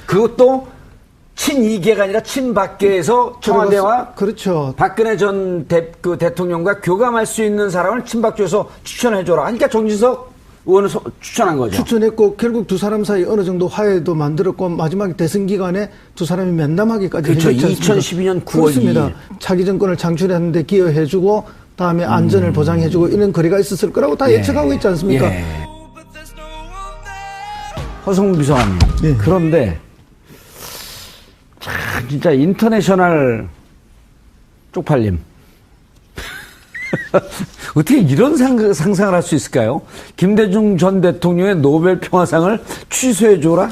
그것도 친이계가 아니라 친박계에서 청와대와 그렇죠. 박근혜 전 대통령과 교감할 수 있는 사람을 친박계에서 추천해줘라. 그러니까 정진석 의원을 추천한 거죠. 추천했고 결국 두 사람 사이 어느 정도 화해도 만들었고 마지막에 대선 기간에 두 사람이 면담하기까지 그렇죠. 했지 2012년 9월 그렇습니다. 2일. 차기 정권을 창출하는데 기여해주고 다음에 안전을 보장해주고 이런 거래가 있었을 거라고 다 예측하고 있지 않습니까? 예. 허성무 비서관님. 예. 그런데 참 진짜 인터내셔널 쪽팔림. 어떻게 이런 상상을 할 수 있을까요? 김대중 전 대통령의 노벨 평화상을 취소해줘라?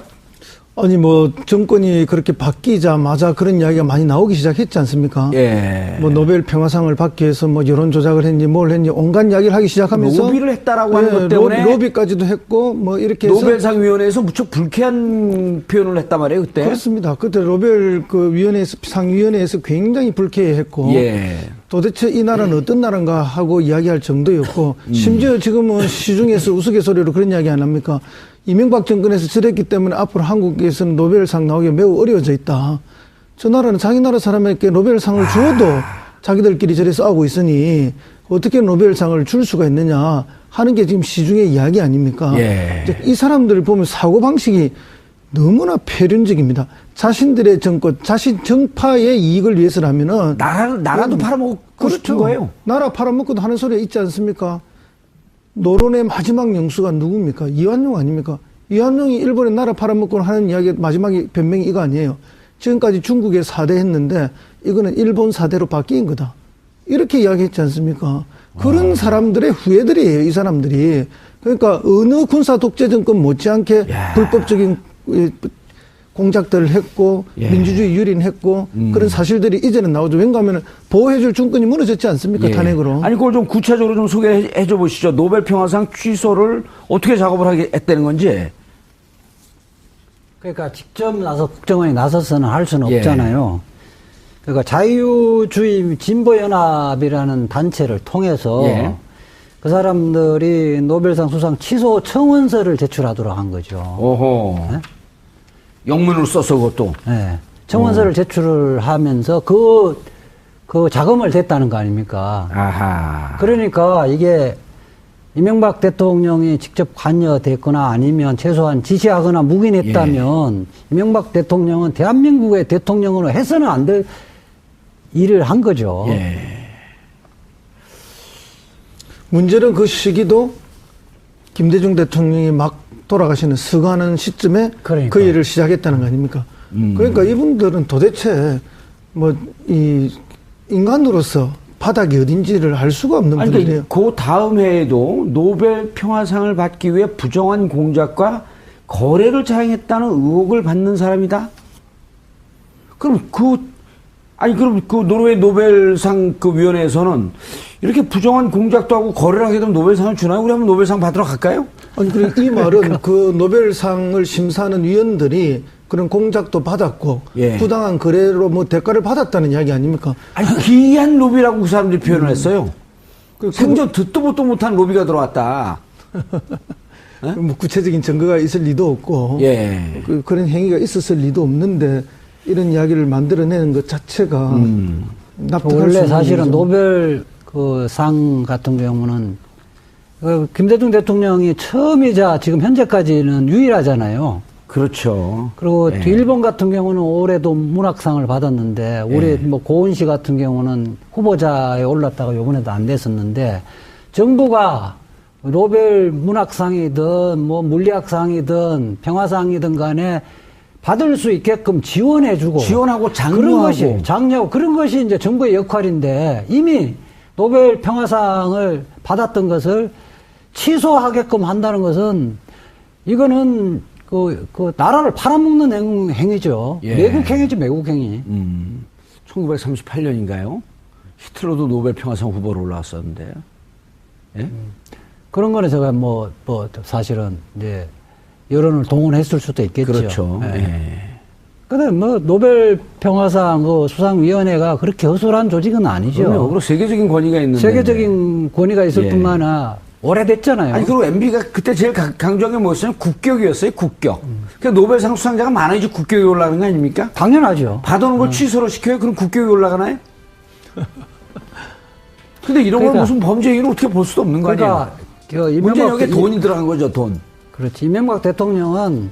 아니 뭐 정권이 그렇게 바뀌자마자 그런 이야기가 많이 나오기 시작했지 않습니까? 예. 뭐 노벨 평화상을 받기 위해서 뭐 여론 조작을 했니 뭘 했니 온갖 이야기를 하기 시작하면서 로비를 했다라고 하는 것 때문에 로비까지도 했고 뭐 이렇게 해서 노벨상 위원회에서 무척 불쾌한 표현을 했단 말이에요 그때. 그렇습니다. 그때 노벨 그 위원회에서 상위원회에서 굉장히 불쾌했고 예. 도대체 이 나라는 어떤 나라인가 하고 이야기할 정도였고 심지어 지금은 시중에서 우스갯소리로 그런 이야기 안 합니까? 이명박 정권에서 저랬기 때문에 앞으로 한국에서는 노벨상 나오기 매우 어려워져 있다. 저 나라는 자기 나라 사람에게 노벨상을 주어도 자기들끼리 저래 싸우고 있으니 어떻게 노벨상을 줄 수가 있느냐 하는 게 지금 시중의 이야기 아닙니까? 예. 이 사람들을 보면 사고방식이 너무나 폐륜적입니다. 자신들의 정권, 자신 정파의 이익을 위해서라면은 나라도 팔아먹고 그렇죠. 싶은 거예요. 나라 팔아먹고도 하는 소리가 있지 않습니까? 노론의 마지막 영수가 누굽니까? 이완용 아닙니까? 이완용이 일본에 나라 팔아먹고 하는 이야기 마지막에 변명이 이거 아니에요. 지금까지 중국에 4대 했는데 이거는 일본 4대로 바뀐 거다. 이렇게 이야기했지 않습니까? 그런 사람들의 후예들이에요, 이 사람들이. 그러니까 어느 군사 독재 정권 못지않게 불법적인 공작들을 했고 민주주의 유린했고 그런 사실들이 이제는 나오죠. 왜냐하면 보호해줄 정권이 무너졌지 않습니까? 탄핵으로. 아니 그걸 좀 구체적으로 좀 소개해 줘 보시죠. 노벨 평화상 취소를 어떻게 작업을 했다는 건지. 그러니까 직접 나서 국정원이 나서서는 할 수는 없잖아요. 그러니까 자유주의 진보연합이라는 단체를 통해서 그 사람들이 노벨상 수상 취소 청원서를 제출하도록 한 거죠. 오호. 네? 영문으로 써서 그것도. 네. 청원서를 제출을 하면서 그 자금을 댔다는 거 아닙니까? 아하. 그러니까 이게 이명박 대통령이 직접 관여됐거나 아니면 최소한 지시하거나 묵인했다면 이명박 대통령은 대한민국의 대통령으로 해서는 안 될 일을 한 거죠. 문제는 그 시기도 김대중 대통령이 막 돌아가시는 서가는 시점에 그 일을 시작했다는 거 아닙니까? 그러니까 이분들은 도대체 뭐 이 인간으로서 바닥이 어딘지를 알 수가 없는 분들이에요. 그 다음 해에도 노벨 평화상을 받기 위해 부정한 공작과 거래를 자행했다는 의혹을 받는 사람이다? 그럼 그럼 그 노르웨이 노벨상 그 위원회에서는 이렇게 부정한 공작도 하고 거래를 하게 되면 노벨상을 주나요? 우리 한번 노벨상 받으러 갈까요? 아니, 이 말은 그 노벨상을 심사하는 위원들이 그런 공작도 받았고 부당한 거래로 뭐 대가를 받았다는 이야기 아닙니까? 아니 기이한 로비라고 그 사람들이 표현을 했어요. 생전 듣도 보도 못한 로비가 들어왔다. 뭐 구체적인 증거가 있을 리도 없고 그런 행위가 있었을 리도 없는데 이런 이야기를 만들어내는 것 자체가 납득할 수 원래 없는 사실은 일이죠. 노벨 그 상 같은 경우는 김대중 대통령이 처음이자 지금 현재까지는 유일하잖아요. 그렇죠. 그리고 일본 같은 경우는 올해도 문학상을 받았는데 우리 뭐 고은 씨 같은 경우는 후보자에 올랐다가 요번에도 안 됐었는데 정부가 노벨 문학상이든 뭐 물리학상이든 평화상이든 간에 받을 수 있게끔 지원하고 장려하고 그런 것이 이제 정부의 역할인데 이미 노벨 평화상을 받았던 것을 취소하게끔 한다는 것은 이거는 그 나라를 팔아먹는 행위죠. 매국행위죠, 매국행위. 1938년인가요? 히틀러도 노벨 평화상 후보로 올라왔었는데. 그런 거는 제가 뭐 사실은 이제 여론을 동원했을 수도 있겠죠. 그렇죠. 근데 뭐 노벨 평화상 그 수상위원회가 그렇게 허술한 조직은 아니죠. 그리고 세계적인 권위가 있는데. 세계적인 권위가 있을 뿐만 아니라 오래됐잖아요. 아니, 그리고 MB가 그때 제일 강조한 게 뭐였어요? 국격이었어요, 국격. 그러니까 노벨상 수상자가 많아야지 국격이 올라가는 거 아닙니까? 당연하죠. 받아오는 걸 취소로 시켜요? 그럼 국격이 올라가나요? 근데 이런 걸 그러니까- 무슨 범죄 행위로 어떻게 볼 수도 없는 거 아니에요? 그러니까 문제는 여기에 돈이 들어간 거죠, 돈. 그렇지. 이명박 대통령은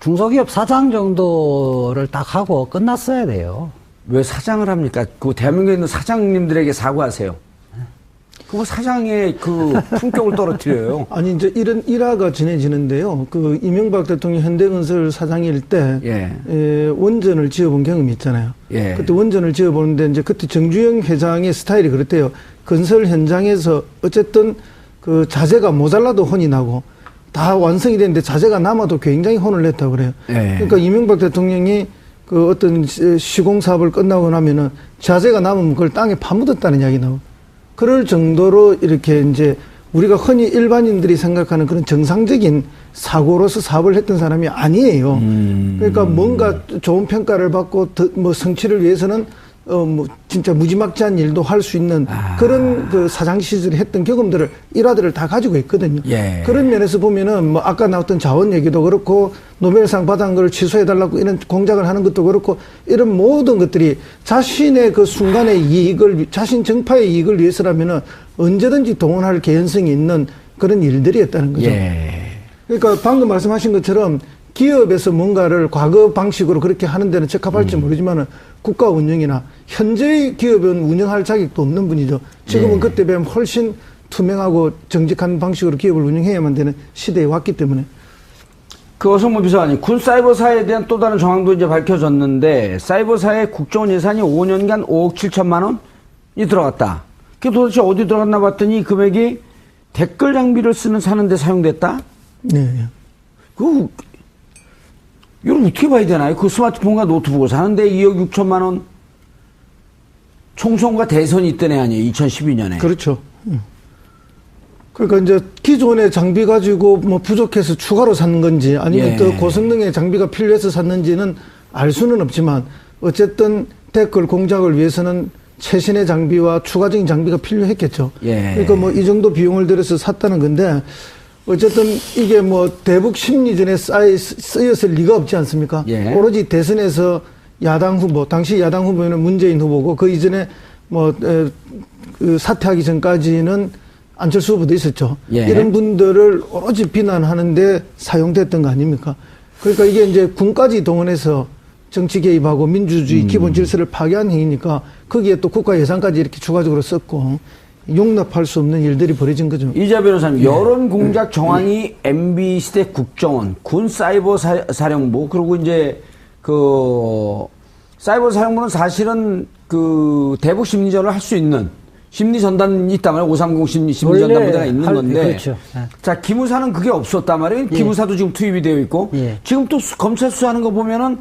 중소기업 사장 정도를 딱 하고 끝났어야 돼요. 왜 사장을 합니까? 그 대한민국에 있는 사장님들에게 사과하세요. 그거 사장의 그 품격을 떨어뜨려요. 아니 이제 이런 일화가 전해지는데요. 그 이명박 대통령 현대건설 사장일 때 원전을 지어본 경험이 있잖아요. 예. 그때 원전을 지어보는데 이제 그때 정주영 회장의 스타일이 그렇대요. 건설 현장에서 어쨌든 그 자재가 모자라도 혼이 나고 다 완성이 됐는데 자재가 남아도 굉장히 혼을 냈다고 그래요. 예. 그러니까 이명박 대통령이 그 어떤 시공 사업을 끝나고 나면은 자재가 남으면 그걸 땅에 파묻었다는 이야기 나오고. 그럴 정도로 이렇게 이제 우리가 흔히 일반인들이 생각하는 그런 정상적인 사고로서 사업을 했던 사람이 아니에요. 그러니까 뭔가 좋은 평가를 받고 뭐 성취를 위해서는 뭐 진짜 무지막지한 일도 할 수 있는 그런 그 사장 시절에 했던 경험들을 일화들을 다 가지고 있거든요. 예. 그런 면에서 보면은 뭐 아까 나왔던 자원 얘기도 그렇고 노벨상 받은 걸 취소해달라고 이런 공작을 하는 것도 그렇고 이런 모든 것들이 자신의 그 순간의 이익을 자신 정파의 이익을 위해서라면은 언제든지 동원할 개연성이 있는 그런 일들이었다는 거죠. 예. 그러니까 방금 말씀하신 것처럼 기업에서 뭔가를 과거 방식으로 그렇게 하는 데는 적합할지 모르지만은 국가 운영이나 현재의 기업은 운영할 자격도 없는 분이죠. 지금은 예. 그때 비하면 훨씬 투명하고 정직한 방식으로 기업을 운영해야만 되는 시대에 왔기 때문에. 그 어성무 비서관님, 군 사이버사에 대한 또 다른 정황도 이제 밝혀졌는데, 사이버사의 국정원 예산이 5년간 5억 7천만 원이 들어갔다. 그게 도대체 어디 들어갔나 봤더니 이 금액이 댓글 장비를 사는데 사용됐다? 네. 이걸 어떻게 봐야 되나요? 그 스마트폰과 노트북을 사는데 2억 6천만 원 총선과 대선이 있던 애 아니에요? 2012년에. 그렇죠. 그러니까 이제 기존의 장비 가지고 뭐 부족해서 추가로 산 건지 아니면 예. 더 고성능의 장비가 필요해서 샀는지는 알 수는 없지만 어쨌든 댓글 공작을 위해서는 최신의 장비와 추가적인 장비가 필요했겠죠. 예. 그러니까 뭐 이 정도 비용을 들여서 샀다는 건데 어쨌든 이게 뭐 대북 심리전에 쓰였을 리가 없지 않습니까? 예. 오로지 대선에서 야당 후보, 당시 야당 후보는 문재인 후보고 그 이전에 뭐 그 사퇴하기 전까지는 안철수 후보도 있었죠. 예. 이런 분들을 오로지 비난하는데 사용됐던 거 아닙니까? 그러니까 이게 이제 군까지 동원해서 정치 개입하고 민주주의 기본 질서를 파괴한 행위니까 거기에 또 국가 예산까지 이렇게 추가적으로 썼고 용납할 수 없는 일들이 벌어진 거죠. 이자 변호사님, 여론 공작 정황이 MB 시대 국정원, 군 사이버 사령부, 그리고 이제 그 사이버 사령부는 사실은 그 대북 심리전을 할 수 있는 심리 전단이 있단 말이에요. 530 심리 전단 부대가 있는 건데. 그렇죠. 네. 자, 기무사는 그게 없었단 말이에요. 예. 기무사도 지금 투입이 되어 있고. 예. 지금 또 검찰 수사하는 거 보면은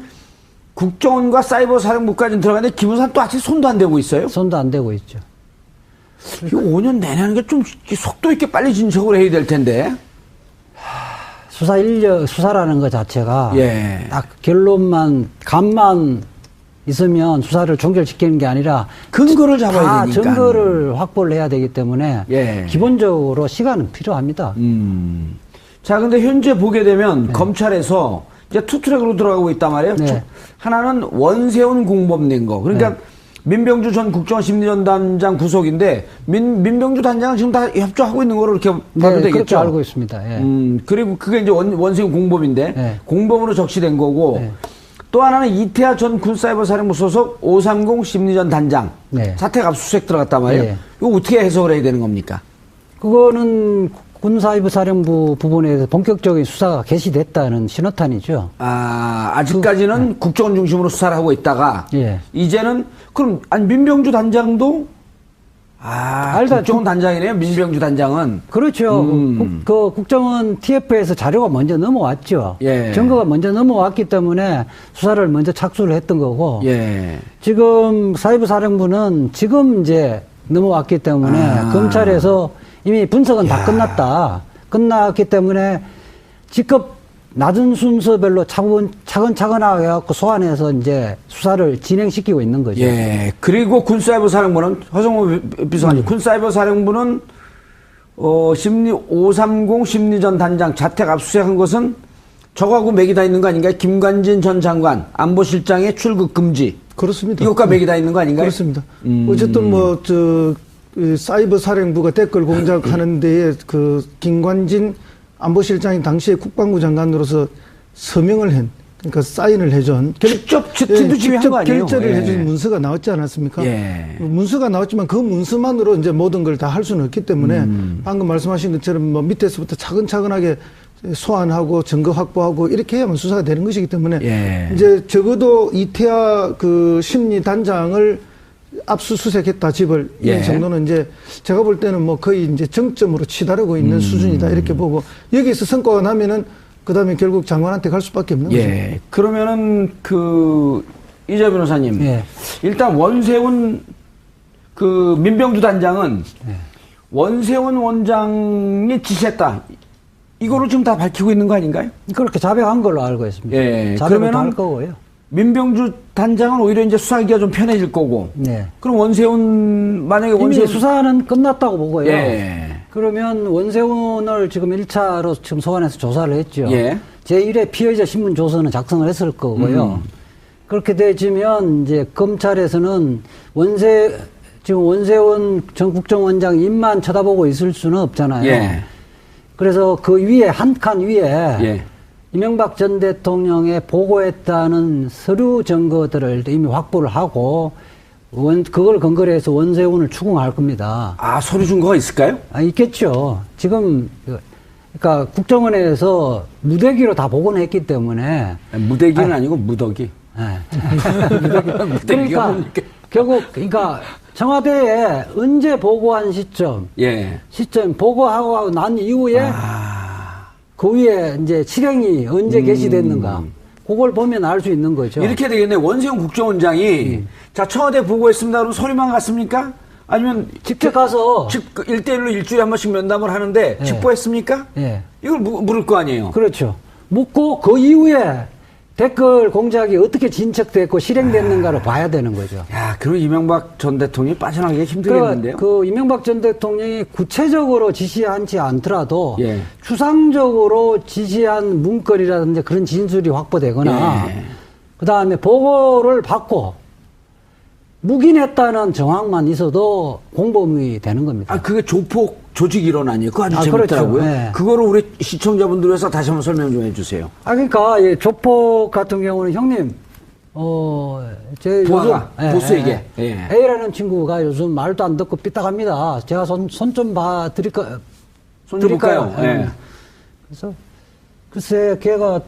국정원과 사이버 사령부까지는 들어가는데 기무사는 또 아직 손도 안 대고 있어요. 손도 안 대고 있죠. 이거 5년 내내 하는 게 좀 속도 있게 빨리 진척을 해야 될 텐데. 수사라는 것 자체가 예. 딱 결론만, 감만 있으면 수사를 종결시키는 게 아니라 근거를 잡아야 다 되니까. 증거를 확보를 해야 되기 때문에 예. 기본적으로 시간은 필요합니다. 자, 근데 현재 보게 되면 검찰에서 이제 투 트랙으로 들어가고 있단 말이에요. 네. 하나는 원세훈 공범 낸 거. 그러니까 민병주 전 국정원 심리전단장 구속인데 민병주 단장은 지금 다 협조하고 있는 거로 이렇게 봐도 되겠죠. 그렇게 알고 있습니다. 예. 그리고 그게 이제 원세훈 공범인데 네. 공범으로 적시된 거고 네. 또 하나는 이태하 전 군사이버사령부 소속 530 심리전 단장 네. 사택 압수수색 들어갔단 말이에요. 네. 이거 어떻게 해석을 해야 되는 겁니까? 그거는 군사이버사령부 부분에 대해서 본격적인 수사가 개시됐다는 신호탄이죠. 아직까지는 국정원 중심으로 수사를 하고 있다가 예. 이제는 그럼 민병주 단장도 일단 국정원 단장이네요. 민병주 단장은. 그렇죠. 그 국정원 TF에서 자료가 먼저 넘어왔죠. 예. 증거가 먼저 넘어왔기 때문에 수사를 먼저 착수를 했던 거고. 예. 지금 사이버사령부는 지금 이제 넘어왔기 때문에 검찰에서 이미 분석은 다 끝났다. 끝났기 때문에 직접 낮은 순서별로 차근차근하게 해갖고 소환해서 이제 수사를 진행시키고 있는 거죠. 예. 그리고 군사이버사령부는 허성호 비서관님, 군사이버사령부는 심리 530 심리전 단장 자택 압수수색한 것은 저거하고 맥이 다 있는 거 아닌가요? 김관진 전 장관 안보실장의 출국 금지. 그렇습니다. 이것과 맥이 다 있는 거 아닌가요? 그렇습니다. 어쨌든 사이버 사령부가 댓글 공작하는 데에 김관진 안보실장이 당시에 국방부 장관으로서 서명을 그러니까 사인을 해준 직접 지도 지휘한 거 아니에요? 결재를 해준 문서가 나왔지 않았습니까? 예. 문서가 나왔지만 그 문서만으로 이제 모든 걸 다 할 수는 없기 때문에 방금 말씀하신 것처럼 뭐 밑에서부터 차근차근하게 소환하고 증거 확보하고 이렇게 해야만 수사가 되는 것이기 때문에 예. 이제 적어도 이태하 심리 단장을 압수수색했다 집을 예. 이 정도는 이제 제가 볼 때는 뭐 거의 이제 정점으로 치달하고 있는 수준이다 이렇게 보고 여기서 성과가 나면은 그다음에 결국 장관한테 갈 수밖에 없는 거죠. 예. 그러면은 이재 변호사님. 예. 일단 원세훈 민병두 단장은 원세훈 원장이 지시했다. 이거를 지금 다 밝히고 있는 거 아닌가요? 그렇게 자백한 걸로 알고 있습니다. 예. 자백을 할 거고요. 민병주 단장은 오히려 이제 수사하기가 좀 편해질 거고. 네. 그럼 원세훈 만약에 이미 수사는 끝났다고 보고요. 예. 그러면 원세훈을 지금 1차로 지금 소환해서 조사를 했죠. 예. 제1회 피의자 신문 조서는 작성을 했을 거고요. 그렇게 되지면 이제 검찰에서는 지금 원세훈 전 국정원장 입만 쳐다보고 있을 수는 없잖아요. 예. 그래서 그 위에 한 칸 위에 예. 이명박 전 대통령에 보고했다는 서류 증거들을 이미 확보를 하고 그걸 근거로 해서 원세훈을 추궁할 겁니다. 아, 서류 증거가 있을까요? 있겠죠. 지금 그러니까 국정원에서 무대기로 다 복원을 했기 때문에 무대기는 아니고 무더기. 그러니까 결국 청와대에 언제 보고한 시점 보고하고 난 이후에 그 위에 이제 실행이 언제 개시됐는가 그걸 보면 알 수 있는 거죠. 이렇게 되겠네. 원세훈 국정원장이 자 청와대 보고했습니다. 그럼 서류만 갔습니까? 아니면 직접 가서 1대1로 일주일에 한 번씩 면담을 하는데 예. 직보했습니까? 예. 이걸 물을 거 아니에요. 그렇죠. 묻고 그 이후에 댓글 공작이 어떻게 진척됐고 실행됐는가를 봐야 되는 거죠. 야, 그럼 이명박 전 대통령이 빠져나가기 힘들겠는데요? 그 이명박 전 대통령이 구체적으로 지시하지 않더라도 예. 추상적으로 지시한 문건이라든지 그런 진술이 확보되거나 예. 그다음에 보고를 받고 묵인했다는 정황만 있어도 공범이 되는 겁니다. 아, 그게 조폭 조직 일원 아니에요? 그거 아주 그렇죠. 재밌더라고요. 네. 그거를 우리 시청자분들 위해서 다시 한번 설명 좀 해주세요. 그러니까 조폭 같은 경우는 형님, 제 부하가, 요즘 보스에게. 예. A라는 친구가 요즘 말도 안 듣고 삐딱합니다. 제가 손 좀 드릴까요? 손 좀 볼까요? 예. 그래서 글쎄 걔가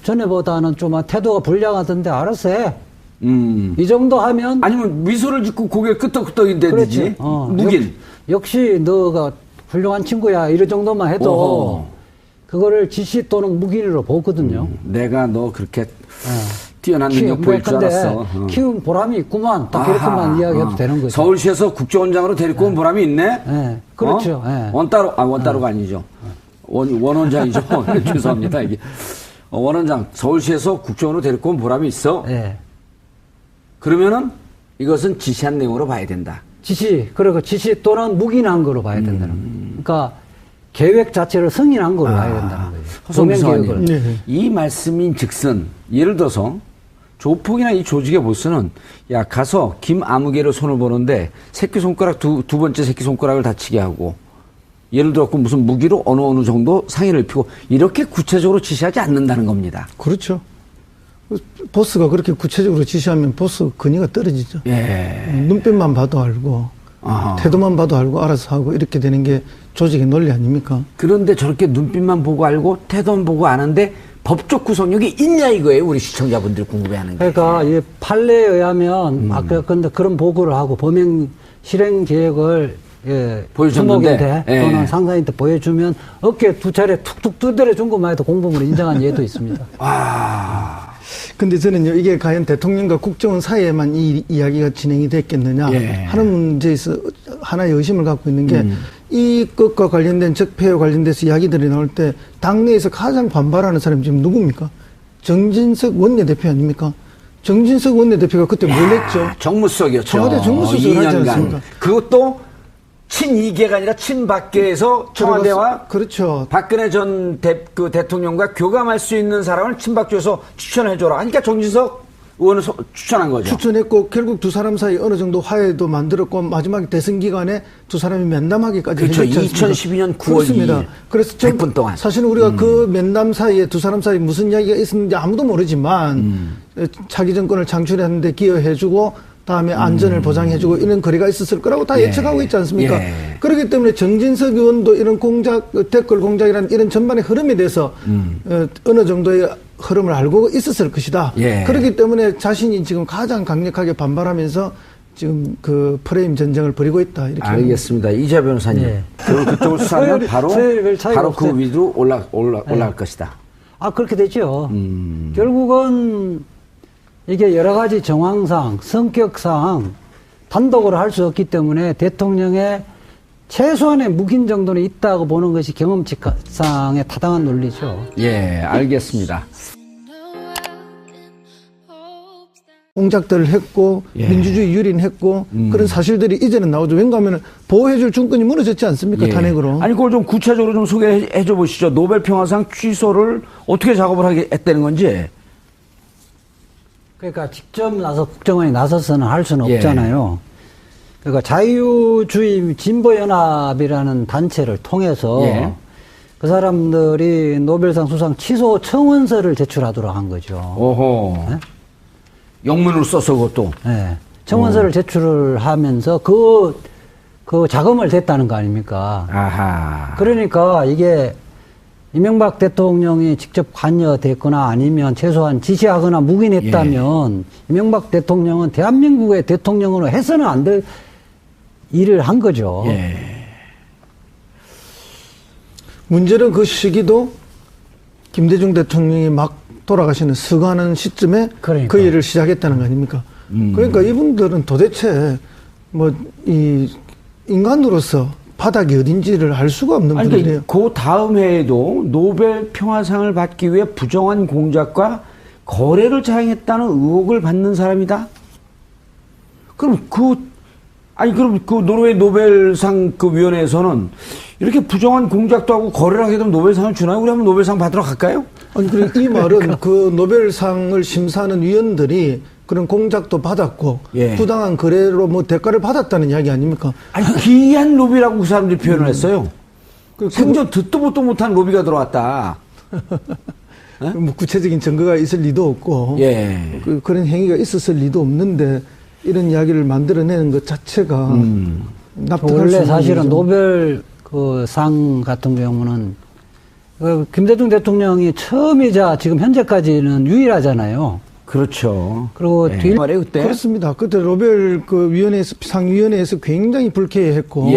전에보다는 좀 태도가 불량하던데 알아서 해. 이 정도 하면 아니면 미소를 짓고 고개를 끄덕끄덕인데든지 그렇죠. 묵인. 역시 너가 훌륭한 친구야 이런 정도만 해도 어허. 그거를 지시 또는 묵인으로 보거든요. 내가 너 그렇게 뛰어난 능력 보일 줄 알았어. 키운 보람이 있구만. 딱 이렇게만 이야기해도 되는 거죠. 서울시에서 국정원장으로 데리고 온 보람이 있네. 네, 그렇죠. 네. 원따로가 아니죠. 원원장이죠. 죄송합니다. 이게 원원장 서울시에서 국정원으로 데리고 온 보람이 있어. 네. 그러면은 이것은 지시한 내용으로 봐야 된다. 그리고 지시 또는 묵인한 거로 봐야 된다는 거예요. 그러니까 계획 자체를 승인한 거로 봐야 된다는 거예요. 허성민 계획을. 의원님, 네. 이 말씀인 즉슨 예를 들어서 조폭이나 이 조직의 보스는 야 가서 김아무개를 손을 보는데 새끼손가락 두 번째 새끼손가락을 다치게 하고 예를 들어 무슨 무기로 어느 정도 상해를 입히고 이렇게 구체적으로 지시하지 않는다는 겁니다. 그렇죠. 보스가 그렇게 구체적으로 지시하면 보스 근위가 떨어지죠. 예. 눈빛만 봐도 알고 아하. 태도만 봐도 알고 알아서 하고 이렇게 되는 게 조직의 논리 아닙니까? 그런데 저렇게 눈빛만 보고 알고 태도만 보고 아는데 법적 구속력이 있냐 이거예요. 우리 시청자분들 궁금해하는 게. 그러니까 이 판례에 의하면 아까 근데 그런 보고를 하고 범행 실행 계획을 보여줬는데, 주목인데 또는 상사한테 보여주면 어깨 두 차례 툭툭 두드려 준 것만 해도 공범으로 인정한 예도 있습니다. 근데 저는요, 이게 과연 대통령과 국정원 사이에만 이 이야기가 진행이 됐겠느냐 예. 하는 문제에서 하나의 의심을 갖고 있는 게 이것과 관련된 적폐와 관련돼서 이야기들이 나올 때 당내에서 가장 반발하는 사람이 지금 누굽니까? 정진석 원내대표 아닙니까? 정진석 원내대표가 그때 뭘 했죠? 정무수석이었죠. 청와대 정무수석을 하지 않습니까? 그것도 친이계가 아니라 친박계에서 청와대와 그렇죠. 박근혜 전 대통령과 교감할 수 있는 사람을 친박계에서 추천해줘라. 그러니까 정진석 의원을 추천한 거죠. 추천했고 결국 두 사람 사이 어느 정도 화해도 만들었고 마지막에 대선 기간에 두 사람이 면담하기까지 그렇죠. 했지 않습니까? 2012년 9월 그렇습니다. 2일. 그래서 100분 동안. 사실은 우리가 그 면담 사이에 두 사람 사이 무슨 이야기가 있었는지 아무도 모르지만 차기 정권을 창출하는데 기여해주고 다음에 안전을 보장해주고 이런 거래가 있었을 거라고 다 예측하고 있지 않습니까? 그렇기 때문에 정진석 의원도 이런 댓글 공작이라는 이런 전반의 흐름에 대해서 어느 정도의 흐름을 알고 있었을 것이다. 그렇기 때문에 자신이 지금 가장 강력하게 반발하면서 지금 그 프레임 전쟁을 벌이고 있다. 이렇게 알겠습니다. 이재 변호사님. 그쪽을 수사하면 바로 그 위로 올라갈 것이다. 그렇게 되죠. 결국은 이게 여러 가지 정황상, 성격상 단독으로 할 수 없기 때문에 대통령의 최소한의 묵인 정도는 있다고 보는 것이 경험치상의 타당한 논리죠. 알겠습니다. 공작들을 했고 민주주의 유린했고 그런 사실들이 이제는 나오죠. 왜냐하면 보호해줄 중권이 무너졌지 않습니까? 탄핵으로. 아니 그걸 좀 구체적으로 좀 소개해 줘 보시죠. 노벨 평화상 취소를 어떻게 작업을 했다는 건지. 그러니까 직접 국정원이 나서서는 할 수는 없잖아요. 그러니까 자유주의 진보연합이라는 단체를 통해서 그 사람들이 노벨상 수상 취소 청원서를 제출하도록 한 거죠. 오호. 네? 영문으로 써서 그것도. 네. 청원서를 제출을 하면서 그 자금을 댔다는 거 아닙니까? 아하. 그러니까 이게 이명박 대통령이 직접 관여됐거나 아니면 최소한 지시하거나 묵인했다면 이명박 대통령은 대한민국의 대통령으로 해서는 안 될 일을 한 거죠. 문제는 그 시기도 김대중 대통령이 막 돌아가시는 서거하는 시점에 그 일을 시작했다는 거 아닙니까? 그러니까 이분들은 도대체 이 인간으로서 바닥이 어딘지를 알 수가 없는 분이에요. 그 다음 해에도 노벨 평화상을 받기 위해 부정한 공작과 거래를 자행했다는 의혹을 받는 사람이다? 그럼 그 노르웨이 노벨상 그 위원회에서는 이렇게 부정한 공작도 하고 거래를 하게 되면 노벨상을 주나요? 우리 한번 노벨상 받으러 갈까요? 아니, 이 말은 그 노벨상을 심사하는 위원들이 그런 공작도 받았고 부당한 거래로 대가를 받았다는 이야기 아닙니까? 아니 기이한 로비라고 그 사람들이 표현을 했어요. 생전 듣도 보도 못한 로비가 들어왔다. 구체적인 증거가 있을 리도 없고 그런 행위가 있었을 리도 없는데 이런 이야기를 만들어내는 것 자체가 납득할 수 원래 없는 사실은 일이죠. 노벨 그 상 같은 경우는 김대중 대통령이 처음이자 지금 현재까지는 유일하잖아요. 그렇죠. 그리고 뒤에 말해 그때. 그렇습니다. 그때 노벨 그 위원회에서 상위원회에서 굉장히 불쾌했고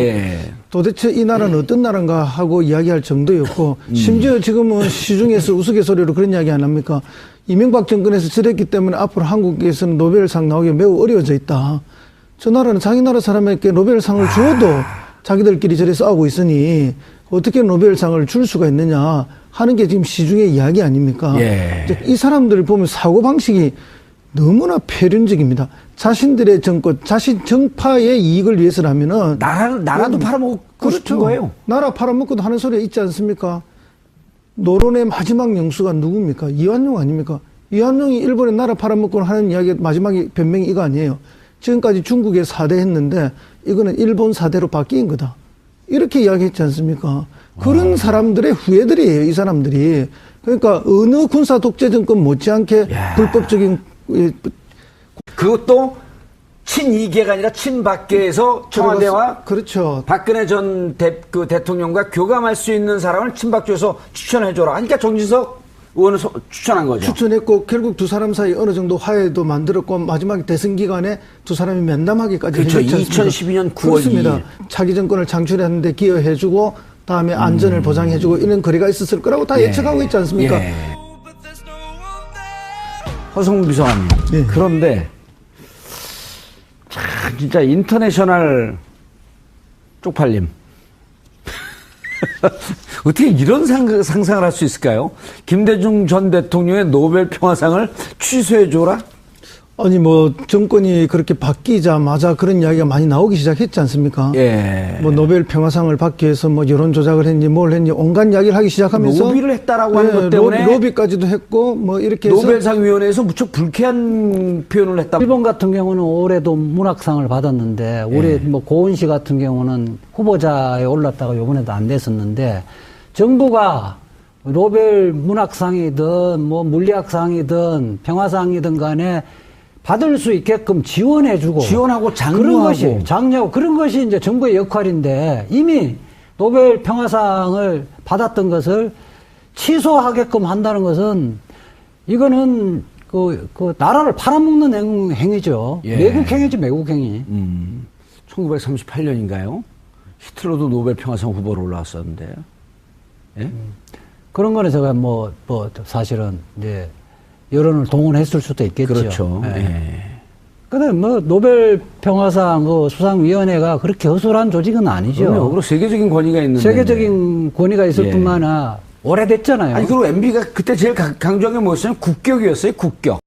도대체 이 나라는 어떤 나라인가 하고 이야기할 정도였고 심지어 지금은 시중에서 우스갯소리로 그런 이야기 안 합니까? 이명박 정권에서 저랬기 때문에 앞으로 한국에서는 노벨상 나오기 매우 어려워져 있다. 저 나라는 자기 나라 사람에게 노벨상을 주어도 자기들끼리 저래 싸우고 있으니 어떻게 노벨상을 줄 수가 있느냐 하는 게 지금 시중의 이야기 아닙니까? 이 사람들을 보면 사고방식이 너무나 패륜적입니다. 자신들의 정권, 자신 정파의 이익을 위해서라면은 나라도 팔아먹고 싶은 거예요. 나라 팔아먹고도 하는 소리가 있지 않습니까? 노론의 마지막 영수가 누굽니까? 이완용 아닙니까? 이완용이 일본에 나라 팔아먹고 하는 이야기 마지막에 변명이 이거 아니에요. 지금까지 중국에 4대 했는데 이거는 일본 4대로 바뀐 거다. 이렇게 이야기했지 않습니까? 그런 사람들의 후예들이에요, 이 사람들이. 그러니까 어느 군사 독재 정권 못지않게 불법적인 그것도 친이계가 아니라 친박계에서 청와대와 그렇죠. 박근혜 전 대통령과 교감할 수 있는 사람을 친박계에서 추천해줘라. 그러니까 정진석 의원을 추천한 거죠. 추천했고 결국 두 사람 사이 어느 정도 화해도 만들었고 마지막에 대선 기간에 두 사람이 면담하기까지 그렇죠. 했지 않습니까? 2012년 9월 그렇습니다. 2일. 차기 정권을 창출하는데 기여해주고 다음에 안전을 보장해주고 이런 거래가 있었을 거라고 다 예측하고 있지 않습니까? 허성문 비서관님. 그런데 진짜 인터내셔널 쪽팔림. 어떻게 이런 상상을 할 수 있을까요? 김대중 전 대통령의 노벨 평화상을 취소해줘라? 아니 뭐 정권이 그렇게 바뀌자마자 그런 이야기가 많이 나오기 시작했지 않습니까? 예. 뭐 노벨 평화상을 받기 위해서 뭐 여론 조작을 했니 뭘 했니 온갖 이야기를 하기 시작하면서 로비를 했다라고 하는 것 때문에 로비까지도 했고 뭐 이렇게 해서 노벨상 위원회에서 무척 불쾌한 표현을 했다. 일본 같은 경우는 올해도 문학상을 받았는데 우리 뭐 고은 씨 같은 경우는 후보자에 올랐다가 이번에도 안 됐었는데 정부가 노벨 문학상이든 뭐 물리학상이든 평화상이든 간에 받을 수 있게끔 지원해주고 지원하고 장려하고 그런 것이 이제 정부의 역할인데 이미 노벨 평화상을 받았던 것을 취소하게끔 한다는 것은 이거는 그 나라를 팔아먹는 행위죠. 예. 매국행위죠, 매국행위. 1938년인가요? 히틀러도 노벨 평화상 후보로 올라왔었는데. 예? 그런 거는 제가 뭐 사실은 이제 여론을 동원했을 수도 있겠죠. 그렇죠. 예. 예. 근데 뭐 노벨 평화상 그 수상위원회가 그렇게 허술한 조직은 아니죠. 그리고 세계적인 권위가 있는데. 세계적인 권위가 있을 예. 뿐만 아니라 오래됐잖아요. 아니, 그리고 MB가 그때 제일 강조한 게 뭐였어요? 국격이었어요, 국격.